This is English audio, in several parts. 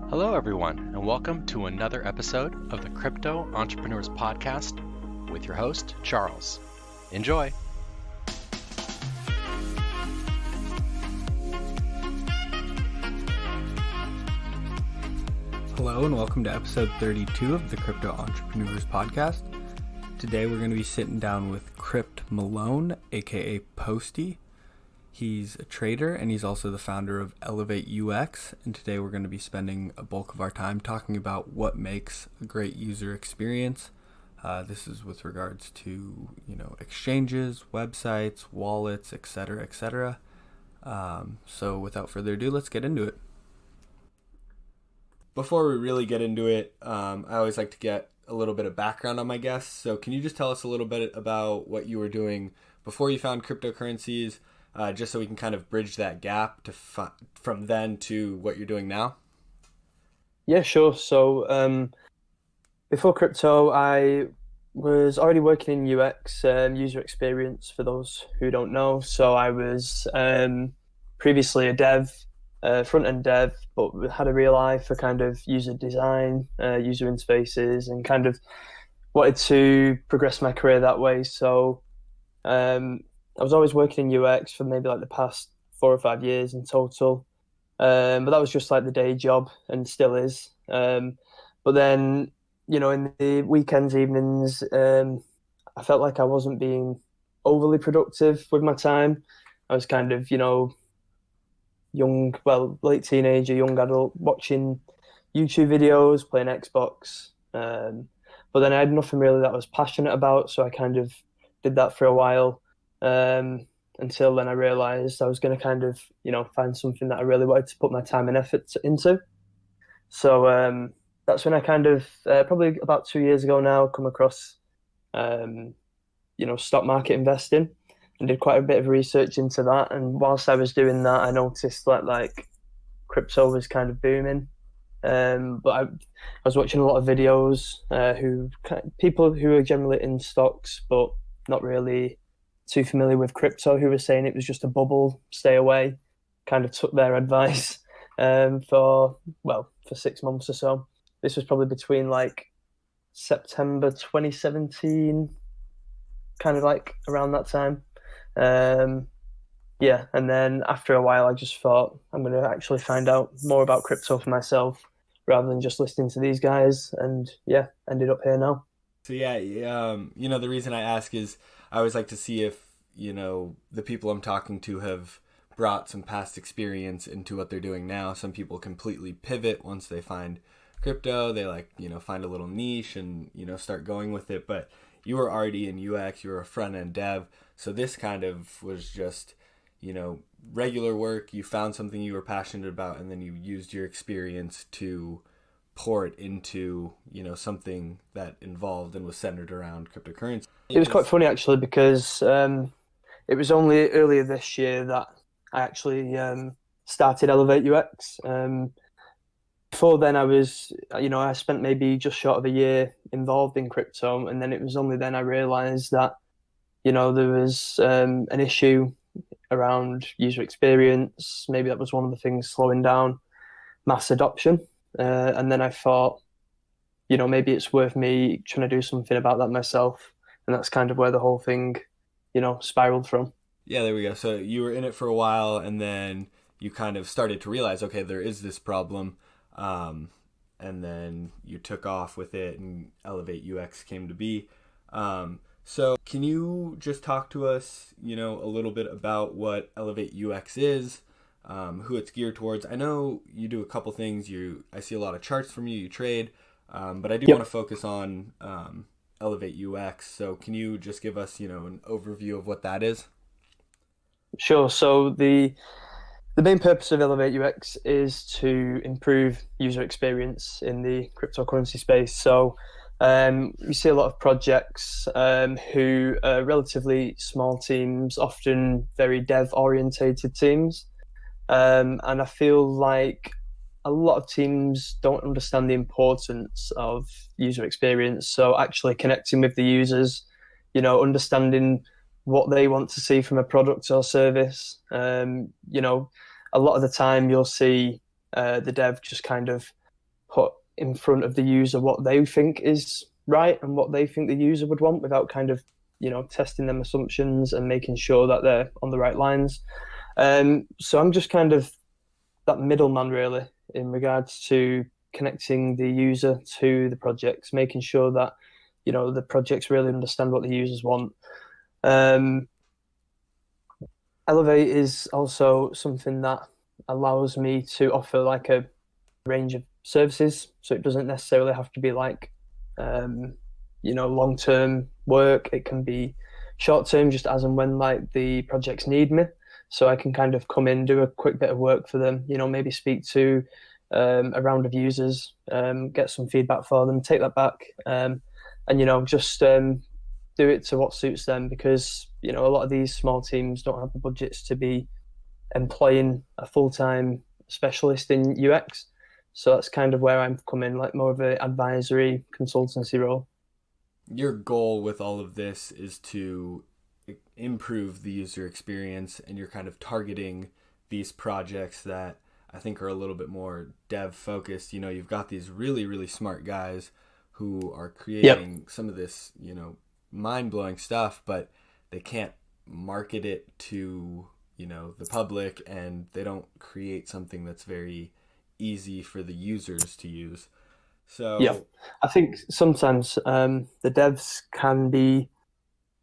Hello, everyone, and welcome to another episode of the Crypto Entrepreneurs Podcast with your host, Charles. Enjoy. Hello, and welcome to episode 32 of the Crypto Entrepreneurs Podcast. Today, we're going to be sitting down with Crypt Malone, aka Posty. He's a trader and he's also the founder of Elevate UX, and today we're going to be spending a bulk of our time talking about what makes a great user experience. This is with regards to, exchanges, websites, wallets, etc., etc. So without further ado, let's get into it. Before we really get into it, I always like to get a little bit of background on my guests. So can you just tell us a little bit about what you were doing before you found cryptocurrencies? Just so we can kind of bridge that gap to from then to what you're doing now? Yeah, sure. So before crypto, I was already working in UX, user experience, for those who don't know. So I was previously a dev, front-end dev, but had a real eye for kind of user design, user interfaces, and kind of wanted to progress my career that way. So I was always working in UX for maybe like the past 4 or 5 years in total. But that was just like the day job and still is. But then, in the weekends, evenings, I felt like I wasn't being overly productive with my time. I was kind of, late teenager, young adult, watching YouTube videos, playing Xbox. But then I had nothing really that I was passionate about. So I kind of did that for a while. Until then I realized I was going to kind of, find something that I really wanted to put my time and effort into. So that's when I kind of, probably about 2 years ago now, come across, stock market investing and did quite a bit of research into that. And whilst I was doing that, I noticed that like crypto was kind of booming. But I was watching a lot of videos, people who are generally in stocks, but not really too familiar with crypto, who were saying it was just a bubble, stay away. Kind of took their advice for 6 months or so. This was probably between like September 2017, kind of like around that time. And then after a while I just thought I'm going to actually find out more about crypto for myself rather than just listening to these guys, and ended up here now. So the reason I ask is I always like to see if, the people I'm talking to have brought some past experience into what they're doing now. Some people completely pivot once they find crypto. They find a little niche and, start going with it. But you were already in UX, you were a front-end dev. So this kind of was just, regular work. You found something you were passionate about, and then you used your experience to pour it into, something that involved and was centered around cryptocurrency. It was quite funny actually, because it was only earlier this year that I actually started Elevate UX. Before then I spent maybe just short of a year involved in crypto, and then it was only then I realized that, there was an issue around user experience. Maybe that was one of the things slowing down mass adoption. And then I thought, maybe it's worth me trying to do something about that myself. And that's kind of where the whole thing, spiraled from. Yeah, there we go. So you were in it for a while, and then you kind of started to realize, okay, there is this problem. And then you took off with it, and Elevate UX came to be. So can you just talk to us, a little bit about what Elevate UX is? Who it's geared towards. I know you do a couple things. I see a lot of charts from you. You trade, but I do want to focus on Elevate UX. So can you just give us, an overview of what that is? Sure. So the main purpose of Elevate UX is to improve user experience in the cryptocurrency space. So we see a lot of projects who are relatively small teams, often very dev-orientated teams. And I feel like a lot of teams don't understand the importance of user experience. So actually connecting with the users, understanding what they want to see from a product or service. A lot of the time you'll see the dev just kind of put in front of the user what they think is right and what they think the user would want without kind of, testing them assumptions and making sure that they're on the right lines. So I'm just kind of that middleman really in regards to connecting the user to the projects, making sure that, the projects really understand what the users want. Elevate is also something that allows me to offer like a range of services. So it doesn't necessarily have to be like, long-term work. It can be short-term, just as and when like the projects need me. So I can kind of come in, do a quick bit of work for them, maybe speak to a round of users, get some feedback for them, take that back, and, just do it to what suits them, because, a lot of these small teams don't have the budgets to be employing a full-time specialist in UX. So that's kind of where I'm coming, like more of an advisory consultancy role. Your goal with all of this is to improve the user experience, and you're kind of targeting these projects that I think are a little bit more dev focused. You've got these really, really smart guys who are creating some of this, mind-blowing stuff, but they can't market it to, the public, and they don't create something that's very easy for the users to use. So I think sometimes the devs can be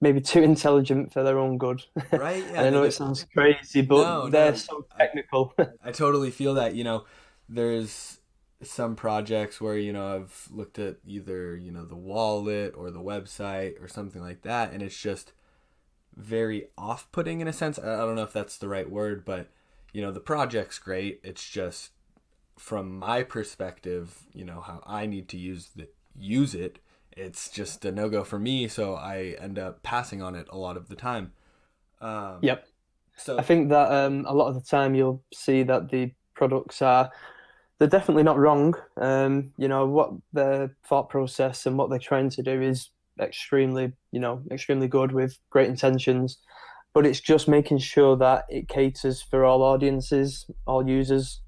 maybe too intelligent for their own good. Right? Yeah, I know it sounds crazy, but they're so technical. I totally feel that. There's some projects where, I've looked at either, the wallet or the website or something like that, and it's just very off-putting in a sense. I don't know if that's the right word, but, the project's great. It's just, from my perspective, how I need to use it, it's just a no-go for me, so I end up passing on it a lot of the time. So I think that a lot of the time you'll see that the products they're definitely not wrong. What their thought process and what they're trying to do is extremely good with great intentions, but it's just making sure that it caters for all audiences, all users.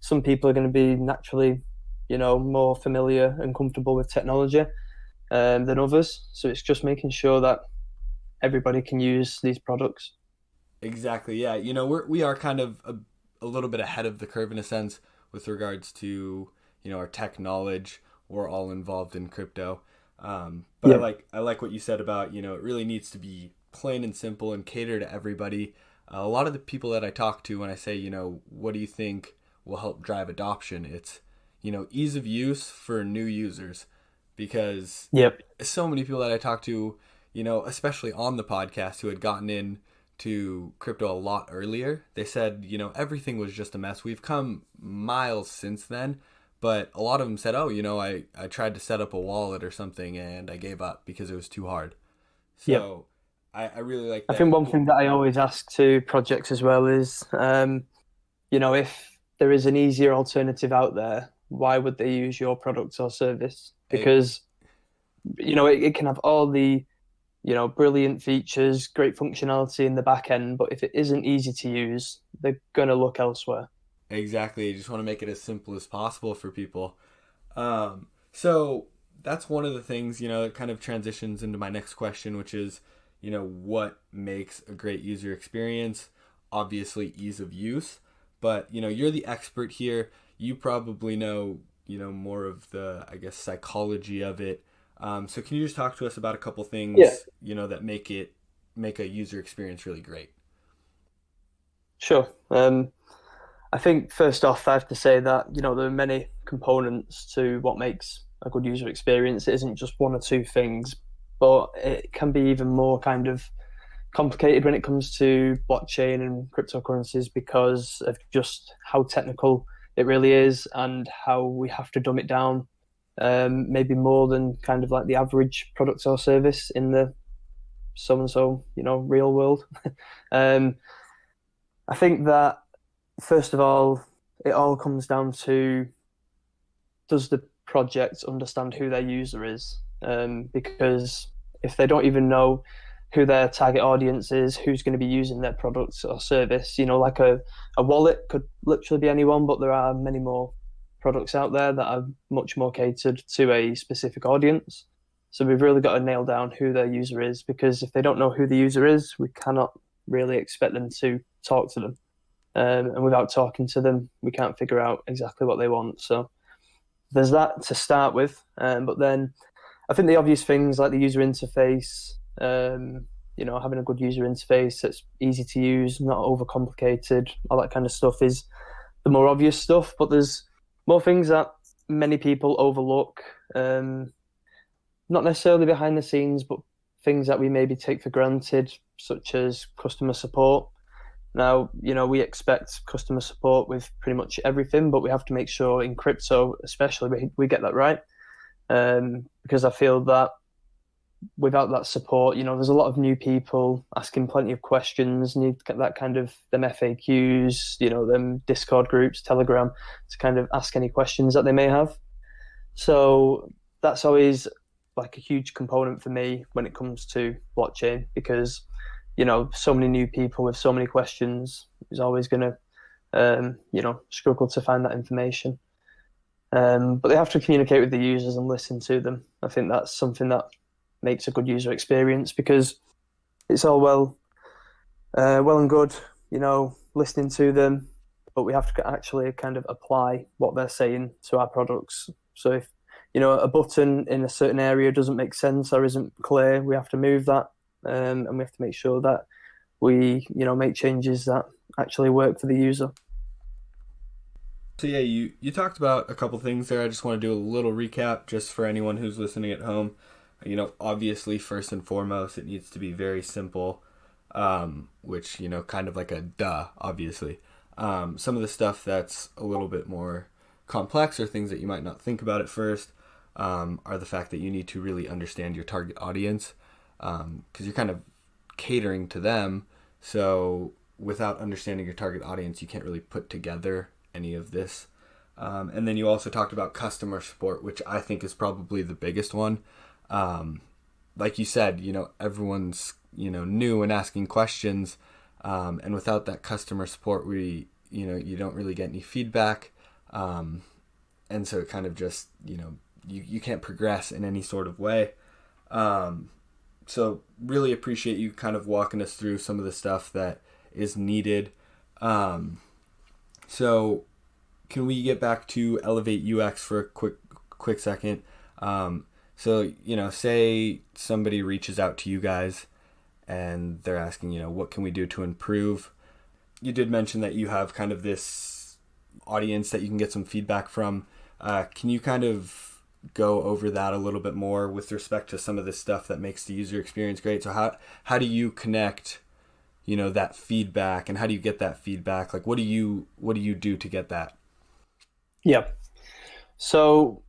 Some people are going to be naturally, more familiar and comfortable with technology than others. So it's just making sure that everybody can use these products. Exactly. Yeah. We are kind of a little bit ahead of the curve in a sense with regards to, our tech knowledge. We're all involved in crypto. But I like what you said about, it really needs to be plain and simple and cater to everybody. A lot of the people that I talk to when I say, what do you think will help drive adoption? It's, ease of use for new users, because so many people that I talk to, especially on the podcast, who had gotten in to crypto a lot earlier, they said, everything was just a mess. We've come miles since then, but a lot of them said, I tried to set up a wallet or something and I gave up because it was too hard. So I really like that. I think one thing that I always ask to projects as well is, if there is an easier alternative out there, why would they use your product or service? Because, it can have all the, brilliant features, great functionality in the back end, but if it isn't easy to use, they're going to look elsewhere. Exactly. You just want to make it as simple as possible for people. So that's one of the things, that kind of transitions into my next question, which is, what makes a great user experience? Obviously, ease of use. But, you're the expert here. You probably know, more of the, I guess, psychology of it. So can you just talk to us about a couple things, that make a user experience really great? Sure. I think first off, I have to say that, there are many components to what makes a good user experience. It isn't just one or two things, but it can be even more kind of complicated when it comes to blockchain and cryptocurrencies, because of just how technical it really is and how we have to dumb it down, maybe more than kind of like the average product or service in the so-and-so, real world. I think that, first of all, it all comes down to, does the project understand who their user is? Because if they don't even know who their target audience is, who's going to be using their products or service, like a wallet could literally be anyone, but there are many more products out there that are much more catered to a specific audience. So we've really got to nail down who their user is, because if they don't know who the user is, we cannot really expect them to talk to them. And without talking to them, we can't figure out exactly what they want. So there's that to start with. But then I think the obvious things like the user interface, having a good user interface that's easy to use, not overcomplicated, all that kind of stuff is the more obvious stuff. But there's more things that many people overlook, not necessarily behind the scenes, but things that we maybe take for granted, such as customer support. Now, we expect customer support with pretty much everything, but we have to make sure in crypto, especially, we get that right. Because I feel that without that support, there's a lot of new people asking plenty of questions, need to get that kind of them FAQs, them Discord groups, Telegram, to kind of ask any questions that they may have. So that's always like a huge component for me when it comes to blockchain, because so many new people with so many questions is always going to, struggle to find that information. But they have to communicate with the users and listen to them. I think that's something that makes a good user experience, because it's all well and good, listening to them, but we have to actually kind of apply what they're saying to our products. So if, a button in a certain area doesn't make sense or isn't clear, we have to move that. And we have to make sure that we, make changes that actually work for the user. So yeah, you talked about a couple things there. I just want to do a little recap just for anyone who's listening at home. Obviously, first and foremost, it needs to be very simple, which, kind of like a duh, obviously. Some of the stuff that's a little bit more complex, or things that you might not think about at first, are the fact that you need to really understand your target audience, because you're kind of catering to them. So without understanding your target audience, you can't really put together any of this. And then you also talked about customer support, which I think is probably the biggest one. Like you said, everyone's, new and asking questions. And without that customer support, you don't really get any feedback. And so it kind of just, you can't progress in any sort of way. So really appreciate you kind of walking us through some of the stuff that is needed. So can we get back to Elevate UX for a quick second? So, say somebody reaches out to you guys and they're asking, what can we do to improve? You did mention that you have kind of this audience that you can get some feedback from. Can you kind of go over that a little bit more with respect to some of the stuff that makes the user experience great? So how do you connect, that feedback, and how do you get that feedback? Like, what do you do to get that? Yeah. So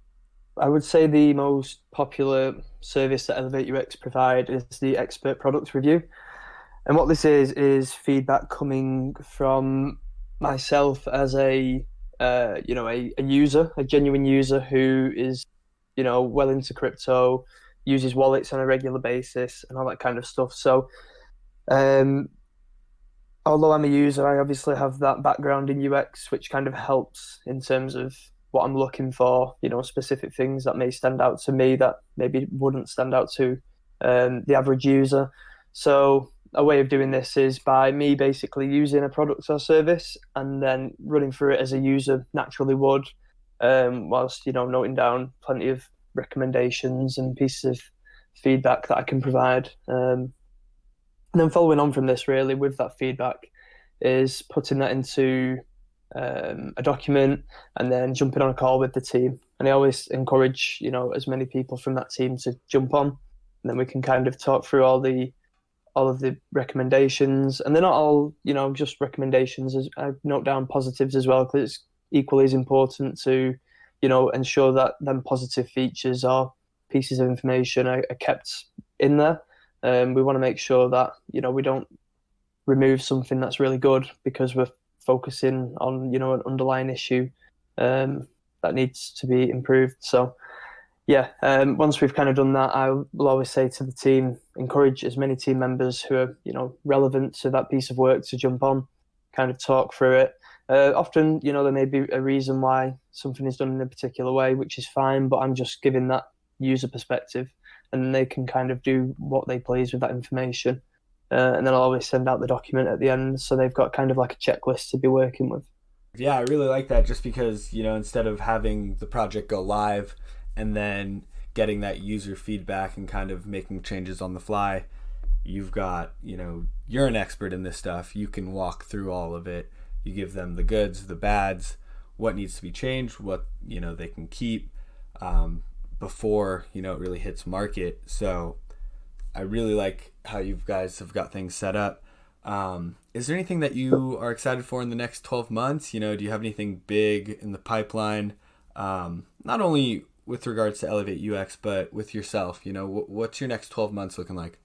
I would say the most popular service that Elevate UX provide is the expert product review. And what this is feedback coming from myself as a user, a genuine user who is, well into crypto, uses wallets on a regular basis and all that kind of stuff. So, although I'm a user, I obviously have that background in UX, which kind of helps in terms of what I'm looking for, specific things that may stand out to me that maybe wouldn't stand out to the average user. So a way of doing this is by me basically using a product or service and then running through it as a user naturally would, whilst, noting down plenty of recommendations and pieces of feedback that I can provide. And then following on from this, really, with that feedback, is putting that into a document and then jumping on a call with the team. And I always encourage, as many people from that team to jump on, and then we can kind of talk through all of the recommendations. And they're not all, just recommendations. I note down positives as well, because it's equally as important to, ensure that them positive features or pieces of information are kept in there. We want to make sure that, we don't remove something that's really good because we're focusing on, an underlying issue that needs to be improved. So, yeah, once we've kind of done that, I will always say to the team, encourage as many team members who are, relevant to that piece of work to jump on, kind of talk through it. Often, there may be a reason why something is done in a particular way, which is fine, but I'm just giving that user perspective, and they can kind of do what they please with that information. And then I'll always send out the document at the end, so they've got kind of like a checklist to be working with. Yeah, I really like that, just because, instead of having the project go live and then getting that user feedback and kind of making changes on the fly, you've got, you're an expert in this stuff. You can walk through all of it. You give them the goods, the bads, what needs to be changed, what, they can keep before, it really hits market. So I really like how you guys have got things set up. Is there anything that you are excited for in the next 12 months? Do you have anything big in the pipeline? Not only with regards to Elevate UX, but with yourself, what's your next 12 months looking like?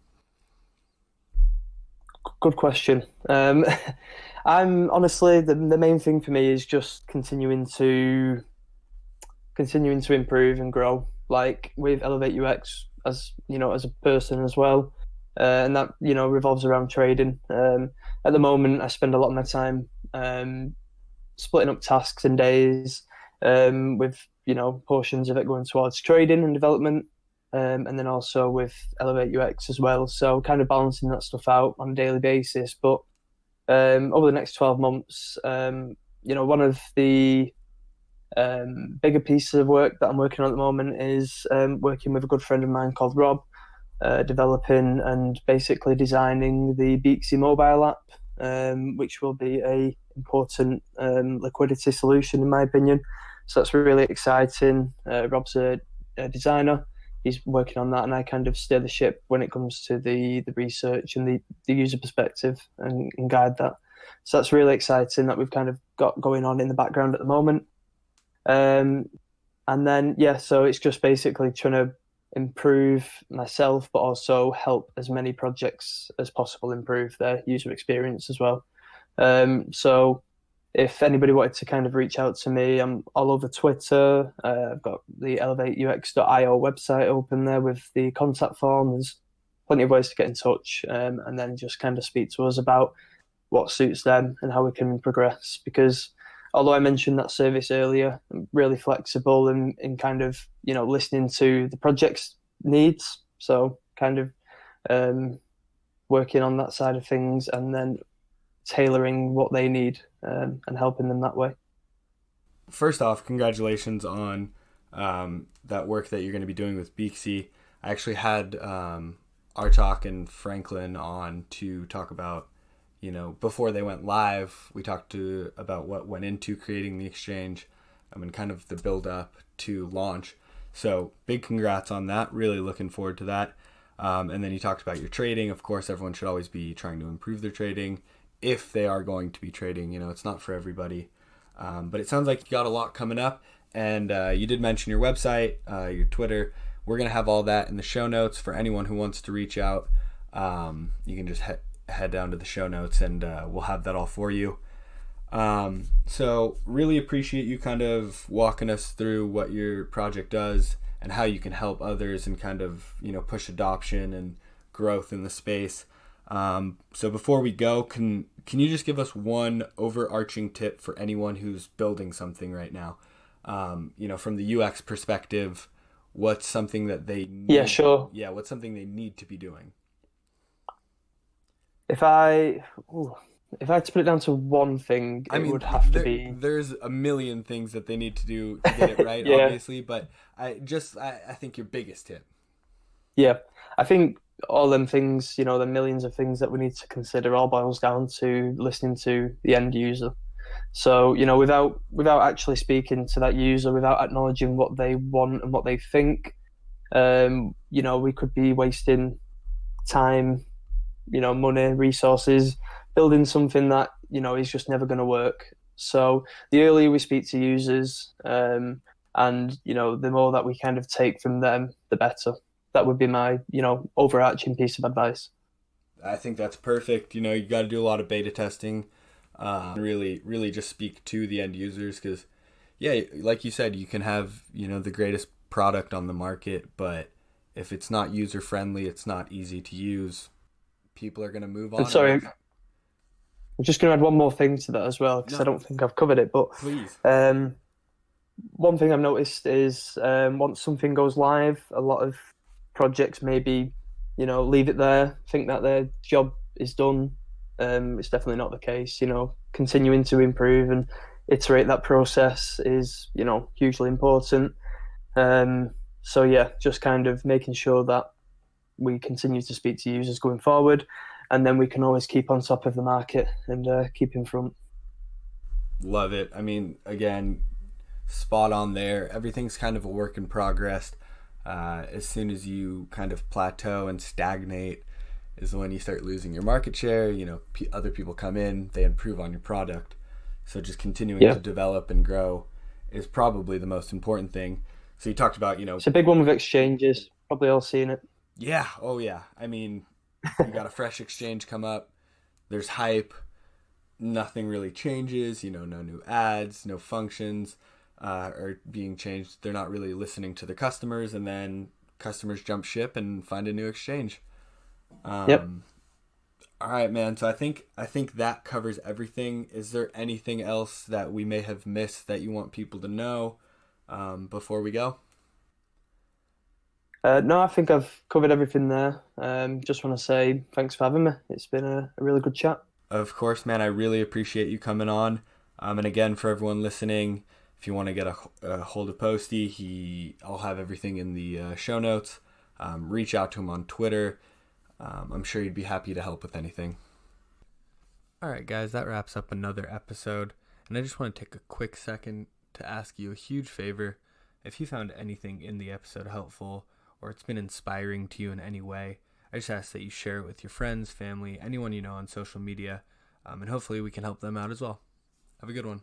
Good question. I'm honestly, the main thing for me is just continuing to improve and grow, like with Elevate UX as a person as well. And that revolves around trading. At the moment, I spend a lot of my time splitting up tasks and days, with portions of it going towards trading and development, and then also with Elevate UX as well. So kind of balancing that stuff out on a daily basis. But over the next 12 months, one of the bigger pieces of work that I'm working on at the moment is working with a good friend of mine called Rob, developing and basically designing the Beaksy mobile app, which will be a important liquidity solution in my opinion. So that's really exciting. Rob's a designer. He's working on that, and I kind of steer the ship when it comes to the research and the user perspective and guide that. So that's really exciting that we've kind of got going on in the background at the moment. And then, so it's just basically trying to improve myself, but also help as many projects as possible improve their user experience as well. So if anybody wanted to kind of reach out to me, I'm all over Twitter. I've got the elevateux.io website open there with the contact form. There's plenty of ways to get in touch, and then just kind of speak to us about what suits them and how we can progress. Because although I mentioned that service earlier, I'm really flexible in kind of, listening to the project's needs. So kind of working on that side of things and then tailoring what they need, and helping them that way. First off, congratulations on that work that you're going to be doing with Beaksy. I actually had Artok and Franklin on to talk about, before they went live, we talked about what went into creating the exchange, and kind of the build up to launch. So big congrats on that. Really looking forward to that. And then you talked about your trading. Of course, everyone should always be trying to improve their trading if they are going to be trading. It's not for everybody. But it sounds like you got a lot coming up. And you did mention your website, your Twitter. We're going to have all that in the show notes for anyone who wants to reach out. You can just head down to the show notes, and we'll have that all for you. So really appreciate you kind of walking us through what your project does and how you can help others and kind of, push adoption and growth in the space. So before we go, can you just give us one overarching tip for anyone who's building something right now? From the UX perspective, what's something that they need? Yeah, sure. Yeah, what's something they need to be doing? If I had to put it down to one thing, would have to be. There's a million things that they need to do to get it right, Yeah. obviously, but I think your biggest tip. Yeah, I think all them things, the millions of things that we need to consider all boils down to listening to the end user. So, without actually speaking to that user, without acknowledging what they want and what they think, we could be wasting time, money, resources, building something that, is just never going to work. So the earlier we speak to users, and, the more that we kind of take from them, the better. That would be my, overarching piece of advice. I think that's perfect. You got to do a lot of beta testing, really, really just speak to the end users, because, yeah, like you said, you can have, the greatest product on the market, but if it's not user friendly, it's not easy to use, people are going to move on. And sorry, I'm just going to add one more thing to that as well, because No, I don't think I've covered it. But please. one thing I've noticed is once something goes live, a lot of projects maybe, leave it there, think that their job is done. It's definitely not the case. Continuing to improve and iterate that process is, hugely important. So yeah, just kind of making sure that we continue to speak to users going forward, and then we can always keep on top of the market and keep in front. Love it. I mean, again, spot on there. Everything's kind of a work in progress. As soon as you kind of plateau and stagnate is when you start losing your market share. Other people come in, they improve on your product. So just continuing to develop and grow is probably the most important thing. So you talked about, It's a big one with exchanges. Probably all seen it. Yeah. Oh, yeah. I mean, you got a fresh exchange come up. There's hype. Nothing really changes. No new ads, no functions are being changed. They're not really listening to the customers, and then customers jump ship and find a new exchange. Yep. All right, man. So I think that covers everything. Is there anything else that we may have missed that you want people to know before we go? No, I think I've covered everything there. Just want to say thanks for having me. It's been a really good chat. Of course, man. I really appreciate you coming on. And again, for everyone listening, if you want to get a hold of Posty, I'll have everything in the show notes. Reach out to him on Twitter. I'm sure he'd be happy to help with anything. All right, guys, that wraps up another episode. And I just want to take a quick second to ask you a huge favor. If you found anything in the episode helpful, or it's been inspiring to you in any way, I just ask that you share it with your friends, family, anyone you know on social media, and hopefully we can help them out as well. Have a good one.